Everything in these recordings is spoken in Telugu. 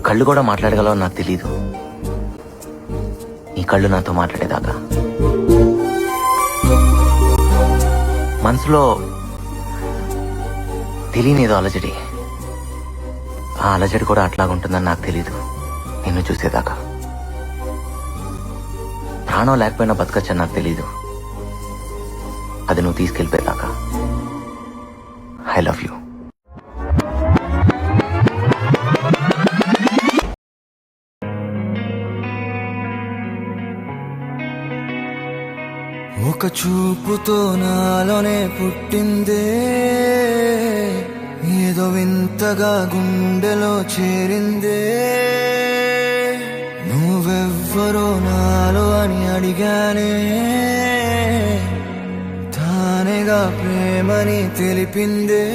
కళ్ళు కూడా మాట్లాడగలవో నాకు తెలీదు. నీ కళ్ళు నాతో మాట్లాడేదాకా మనసులో తెలియనిదో అలజడి. ఆ అలజడి కూడా అట్లాగుంటుందని నాకు తెలీదు. నిన్ను చూసేదాకా ప్రాణం లేకపోయినా బతకచ్చని నాకు తెలీదు. అది నువ్వు తీసుకెళ్ళిపోయేదాకా. I love you. ఒక చూపుతో నాలోనే పుట్టిందే, ఏదో వింతగా గుండెలో చేరిందే. నువ్వెవ్వరో నాలో అని అడిగానే, తానేగా ప్రేమని తెలిపిందే.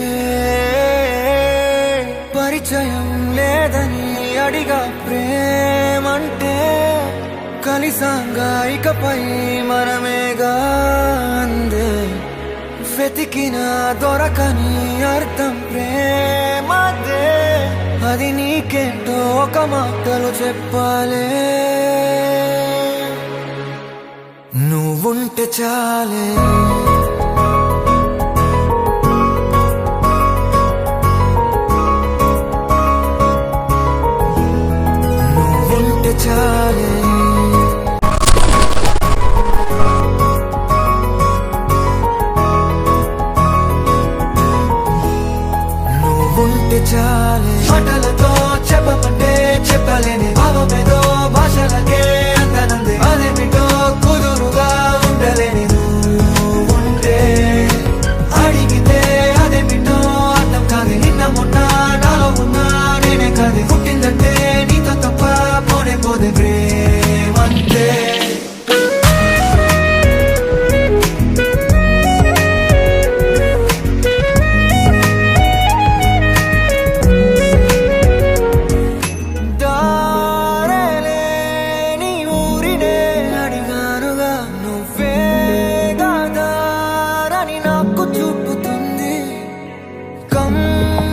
పరిచయం లేదని అడిగా ప్రేమంటే, కలిసాంగా ఇకపై మనమేగా అందే. వెతికిన దొరకని అర్థం ప్రేమదే, అది నీకేంటో ఒక మాటలు చెప్పాలే. నువ్వుంటే చాలే, నువ్వుంటే చాలే. ఉంటే చాలే, మాటలతో చెప్పమంటే చెప్పలేని భావమేదో భాషలకే అందనందే. అదేమిటో కుదురుగా ఉండలేని నువ్వుంటే, అడిగితే అదేమిటో అర్థం కాదు. నిన్న మొన్న నాలో ఉన్నా నేనే కాదు. పుట్టిందంటే నీతో తప్ప పోనే పోదే ప్రేమంతే.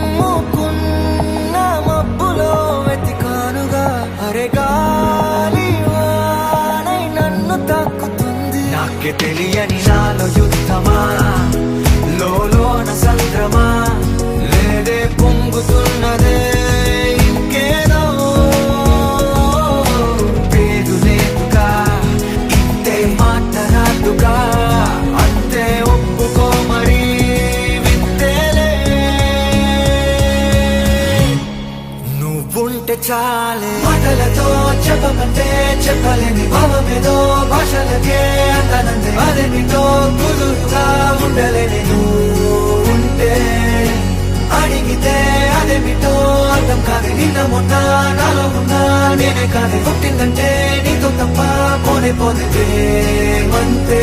కమ్ముకున్న మబ్బులో వెతికానుగా, అరే గాలి వానై నన్ను తాకుతుంది. నాకే తెలియని నాలో యుద్ధమా, లోన సంద్రమా, లేదే పొంగుతున్నదే ఇంకేదో. పేరు లేదుగా, ఇంతే మాట రాదుగా, అంతే ఒప్పుకో మరి. ఉంటే చాలే, మాటలతో చెప్పమంటే చెప్పలేని భావమేదో భాషలకే అందనందే. అదేమిటో కుదురుగా ఉండలేని నువ్వుంటే, అడిగితే అదేమిటో అర్థం కాదు. నిన్న మొన్న నాలో ఉన్నా నేనే కాదు. పుట్టిందంటే నీతో తప్ప పోనే పోతే ప్రేమంతే.